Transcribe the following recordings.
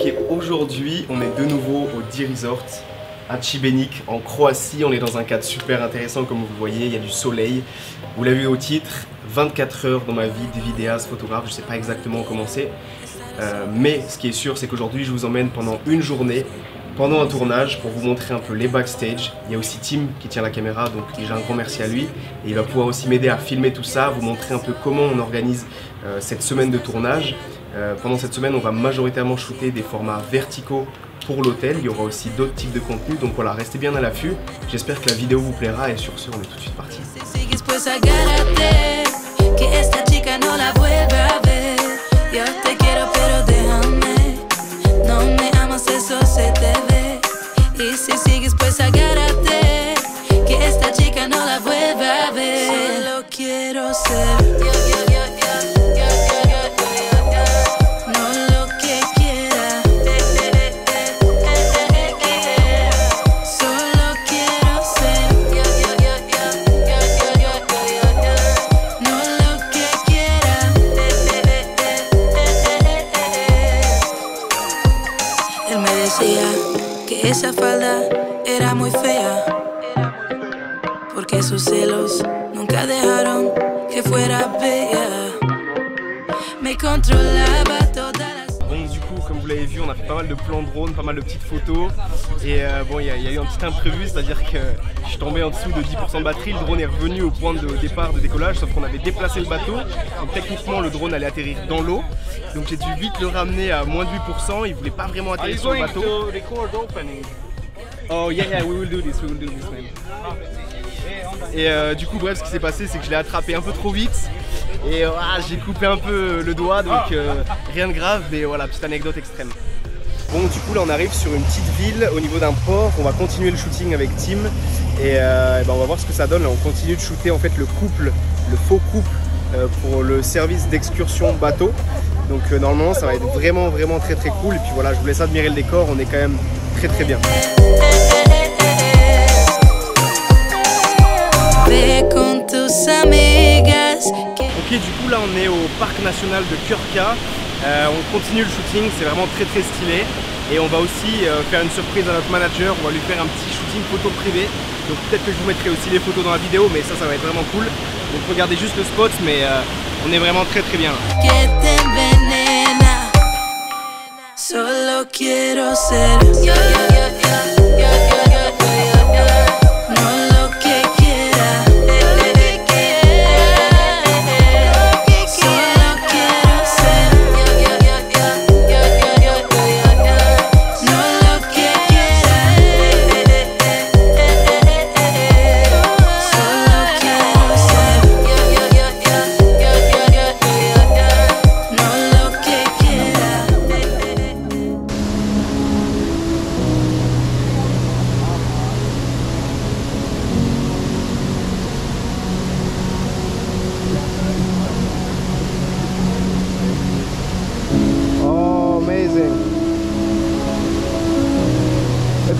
Ok, aujourd'hui on est de nouveau au D Resort à Šibenik en Croatie. On est dans un cadre super intéressant comme vous le voyez, il y a du soleil. Vous l'avez vu au titre, 24 heures dans ma vie de vidéaste, photographe, je sais pas exactement comment c'est. Mais ce qui est sûr c'est qu'aujourd'hui je vous emmène pendant une journée, pendant un tournage pour vous montrer un peu les backstage. Il y a aussi Tim qui tient la caméra, donc déjà un grand merci à lui. Et il va pouvoir aussi m'aider à filmer tout ça, vous montrer un peu comment on organise cette semaine de tournage. Pendant cette semaine, on va majoritairement shooter des formats verticaux pour l'hôtel. Il y aura aussi d'autres types de contenus, donc voilà, restez bien à l'affût. J'espère que la vidéo vous plaira et sur ce, on est tout de suite parti. Que esa falda era muy fea, porque sus celos nunca dejaron que fuera bella. Me controlaba todas las... Bon, du coup, comme vous l'avez vu, on a fait pas mal de plans drone, pas mal de petites photos. Et bon, il y a eu un petit imprévu, c'est-à-dire que je suis tombé en dessous de 10% de batterie. Le drone est revenu au point de départ de décollage, sauf qu'on avait déplacé le bateau. Donc techniquement, le drone allait atterrir dans l'eau. Donc j'ai dû vite le ramener à moins de 8%. Il voulait pas vraiment atterrir sur le bateau. Oh yeah, we will do this, man. Et du coup, bref, ce qui s'est passé, c'est que je l'ai attrapé un peu trop vite. Et j'ai coupé un peu le doigt, donc rien de grave, mais voilà, petite anecdote extrême. Bon, du coup là on arrive sur une petite ville au niveau d'un port. On va continuer le shooting avec Tim et on va voir ce que ça donne. Là, on continue de shooter en fait le couple, le faux couple pour le service d'excursion bateau. Donc normalement ça va être vraiment très cool. Et puis voilà, je vous laisse admirer le décor, on est quand même très bien. Ok, du coup là on est au parc national de Krka. On continue le shooting, c'est vraiment très stylé. Et on va aussi faire une surprise à notre manager, on va lui faire un petit shooting photo privé. Donc peut-être que je vous mettrai aussi les photos dans la vidéo, mais ça va être vraiment cool. Donc regardez juste le spot, mais on est vraiment très bien là.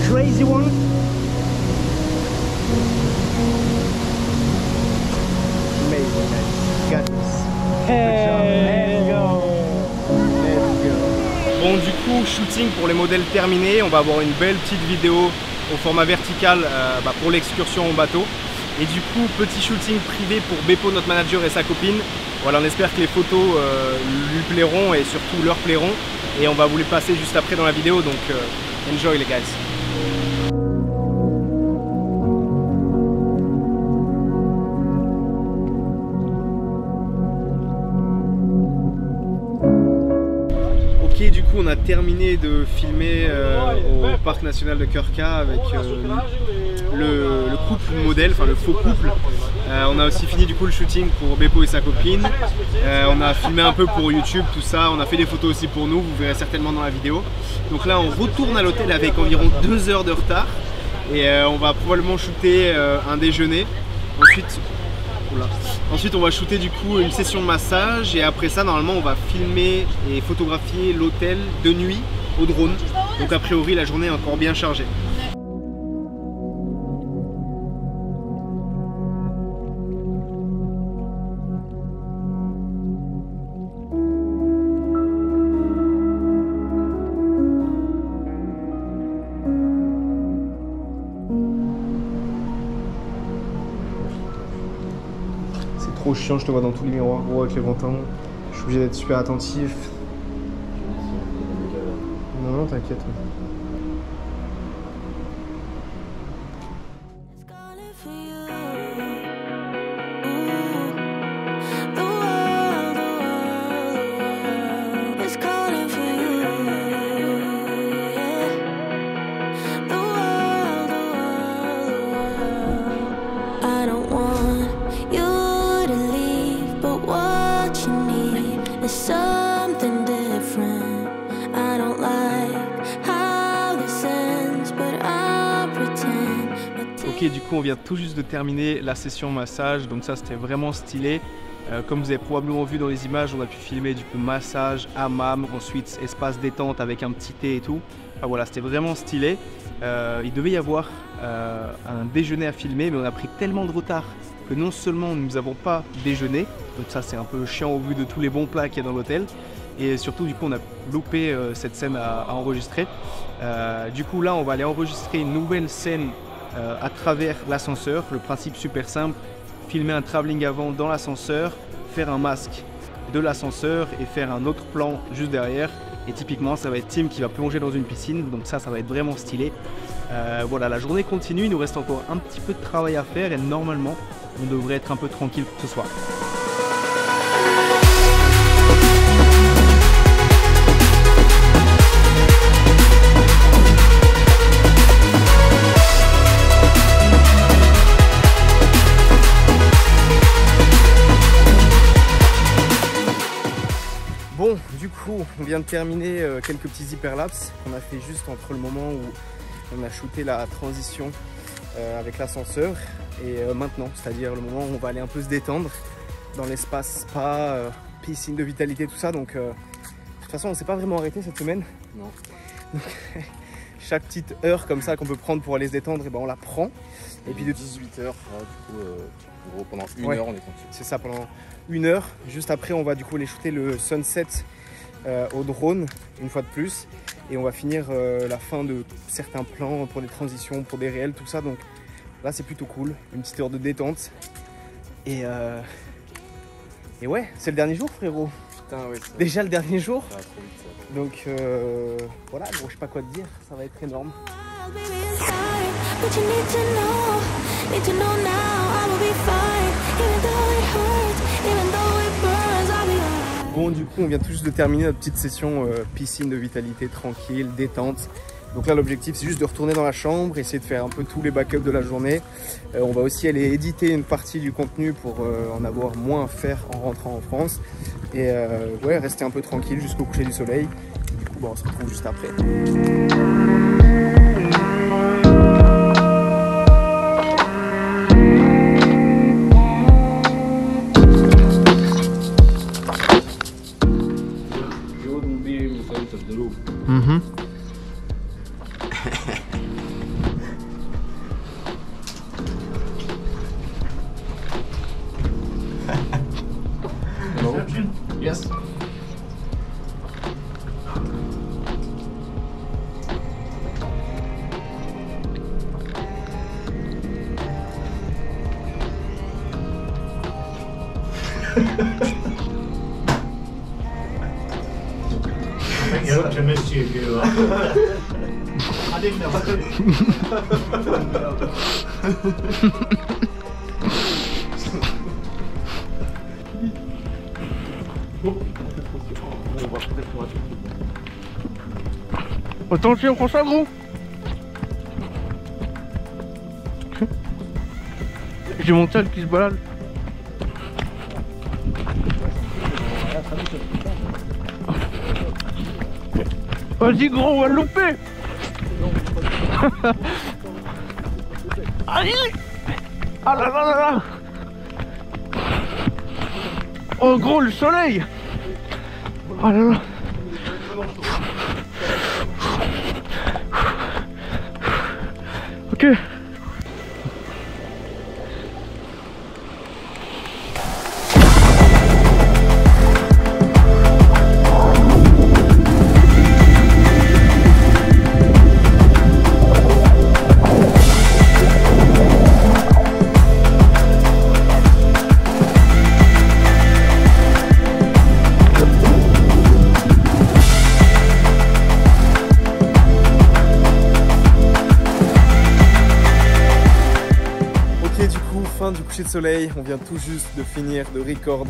Crazy one. Amazing, man. Got this. Hey. Let's go. Bon, du coup, shooting pour les modèles terminés. On va avoir une belle petite vidéo au format vertical pour l'excursion au bateau. Et du coup, petit shooting privé pour Beppo, notre manager, et sa copine. Voilà, on espère que les photos lui plairont et surtout leur plairont. Et on va vous les passer juste après dans la vidéo. Donc, enjoy les guys. Du coup on a terminé de filmer au parc national de Krka avec le couple modèle, enfin le faux couple. On a aussi fini du coup le shooting pour Beppo et sa copine. On a filmé un peu pour YouTube, tout ça. On a fait des photos aussi pour nous, vous verrez certainement dans la vidéo. Donc là on retourne à l'hôtel avec environ 2 heures de retard. Et on va probablement shooter un déjeuner. Ensuite on va shooter du coup une session de massage et après ça normalement on va filmer et photographier l'hôtel de nuit au drone. Donc a priori la journée est encore bien chargée. trop chiant, je te vois dans tous les miroirs gros avec les ventins. Je suis obligé d'être super attentif. Non, non, t'inquiète. Ok, du coup on vient tout juste de terminer la session massage, donc ça c'était vraiment stylé. Comme vous avez probablement vu dans les images, on a pu filmer du coup massage, hammam, ensuite espace détente avec un petit thé et tout. Enfin, voilà, c'était vraiment stylé. Il devait y avoir un déjeuner à filmer, mais on a pris tellement de retard que non seulement nous n'avons pas déjeuné, donc ça c'est un peu chiant au vu de tous les bons plats qu'il y a dans l'hôtel, et surtout du coup on a loupé cette scène à enregistrer. Du coup là on va aller enregistrer une nouvelle scène à travers l'ascenseur. Le principe super simple, filmer un travelling avant dans l'ascenseur, faire un masque de l'ascenseur et faire un autre plan juste derrière. Et typiquement ça va être Tim qui va plonger dans une piscine, donc ça va être vraiment stylé. Voilà, la journée continue, il nous reste encore un petit peu de travail à faire et normalement on devrait être un peu tranquille ce soir. Bon, du coup, on vient de terminer quelques petits hyperlapses qu'on a fait juste entre le moment où on a shooté la transition avec l'ascenseur et maintenant, c'est-à-dire le moment où on va aller un peu se détendre dans l'espace spa, piscine de vitalité, tout ça. Donc, de toute façon, on ne s'est pas vraiment arrêté cette semaine. Non. Donc, chaque petite heure comme ça qu'on peut prendre pour aller se détendre, et ben on la prend. Et puis de 18 heures, du coup, gros, pendant une heure, on est tranquille. C'est ça, pendant une heure. Juste après, on va du coup aller shooter le sunset au drone, une fois de plus. Et on va finir la fin de certains plans pour des transitions, pour des réels, tout ça. Donc là, c'est plutôt cool. Une petite heure de détente. Et ouais, c'est le dernier jour, frérot. Putain, ouais, déjà le dernier jour. Ça va trop vite, ça. Donc voilà, gros, je sais pas quoi te dire. Ça va être énorme. Bon, du coup on vient tout juste de terminer notre petite session piscine de vitalité tranquille, détente. Donc là l'objectif c'est juste de retourner dans la chambre, essayer de faire un peu tous les backups de la journée. On va aussi aller éditer une partie du contenu pour en avoir moins à faire en rentrant en France. Et ouais, rester un peu tranquille jusqu'au coucher du soleil. Du coup on se retrouve juste après. Yes. Jag tror mest tycker I didn't know. Attention, prends ça, gros. J'ai mon tel qui se balade. Vas-y, gros, on va le louper. Allez. Ah là là là là. Oh, gros, le soleil. Oh là là. Ok. fin du coucher de soleil, on vient tout juste de finir de record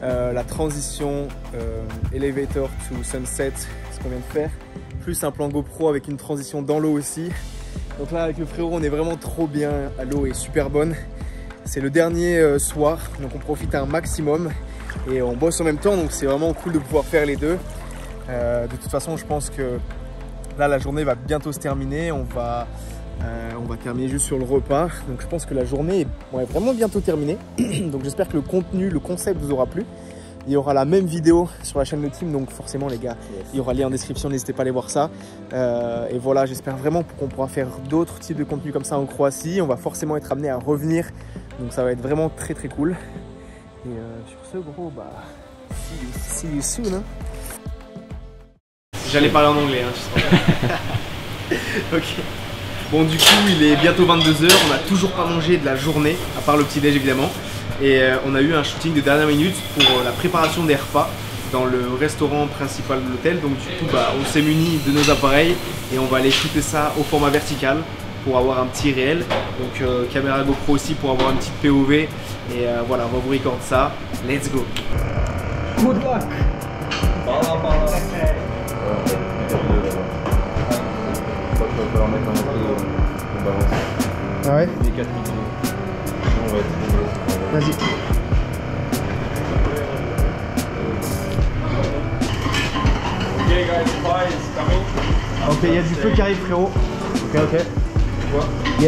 la transition Elevator to Sunset, ce qu'on vient de faire, plus un plan GoPro avec une transition dans l'eau aussi. Donc là avec le frérot on est vraiment trop bien, l'eau est super bonne. C'est le dernier soir, donc on profite un maximum et on bosse en même temps, donc c'est vraiment cool de pouvoir faire les deux. De toute façon je pense que là la journée va bientôt se terminer, on va terminer juste sur le repas, donc je pense que la journée est vraiment bientôt terminée. Donc j'espère que le contenu, le concept vous aura plu. Il y aura la même vidéo sur la chaîne de Tim, donc forcément les gars, il y aura le lien en description, n'hésitez pas à aller voir ça. Et voilà, j'espère vraiment qu'on pourra faire d'autres types de contenus comme ça en Croatie. On va forcément être amené à revenir, donc ça va être vraiment très cool. Et sur ce gros, bah, see you soon. Hein. J'allais parler en anglais, hein, tu sais. Ok. Bon du coup il est bientôt 22 h, on n'a toujours pas mangé de la journée, à part le petit déj évidemment. Et on a eu un shooting de dernière minute pour la préparation des repas dans le restaurant principal de l'hôtel. Donc du coup bah, on s'est muni de nos appareils et on va aller shooter ça au format vertical pour avoir un petit réel. Donc caméra GoPro aussi pour avoir une petite POV. Et voilà, on va vous recorder ça. Let's go. Good luck. Ah ouais. Les 4 minutes. On va être... Vas-y. Ok, il y a du feu qui arrive frérot. Ok. Quoi?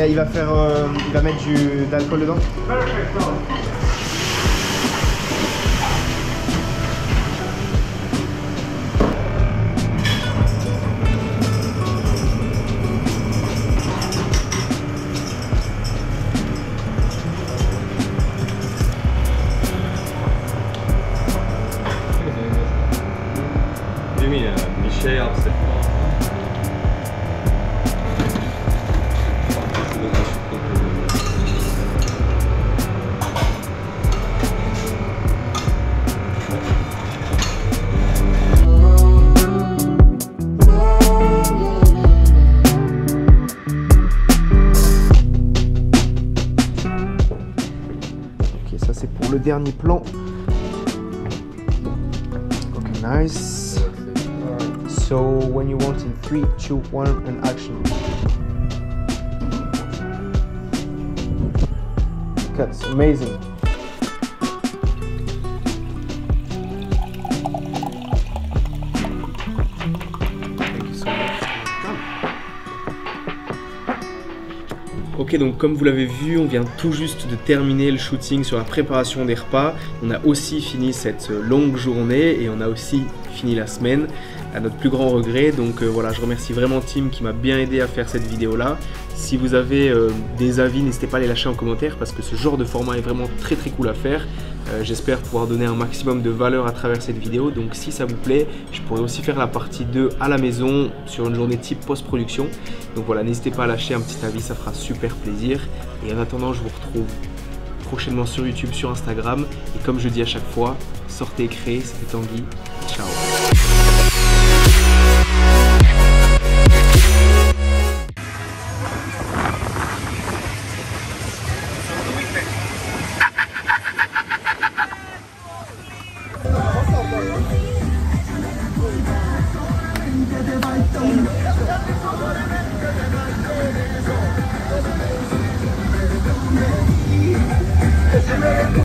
Il va faire, il va mettre de l'alcool dedans. Ça c'est pour le dernier plan. Ok, nice. So when you want in 3, 2, 1 and action. That's amazing. Ok, donc comme vous l'avez vu, on vient tout juste de terminer le shooting sur la préparation des repas. On a aussi fini cette longue journée et on a aussi fini la semaine à notre plus grand regret. Donc voilà, je remercie vraiment Tim qui m'a bien aidé à faire cette vidéo là. Si vous avez des avis, n'hésitez pas à les lâcher en commentaire parce que ce genre de format est vraiment très cool à faire. J'espère pouvoir donner un maximum de valeur à travers cette vidéo. Donc si ça vous plaît, je pourrais aussi faire la partie 2 à la maison sur une journée type post-production. Donc voilà, n'hésitez pas à lâcher un petit avis, ça fera super plaisir. Et en attendant, je vous retrouve prochainement sur YouTube, sur Instagram. Et comme je dis à chaque fois, sortez et créez, c'était Tanguy. Ciao.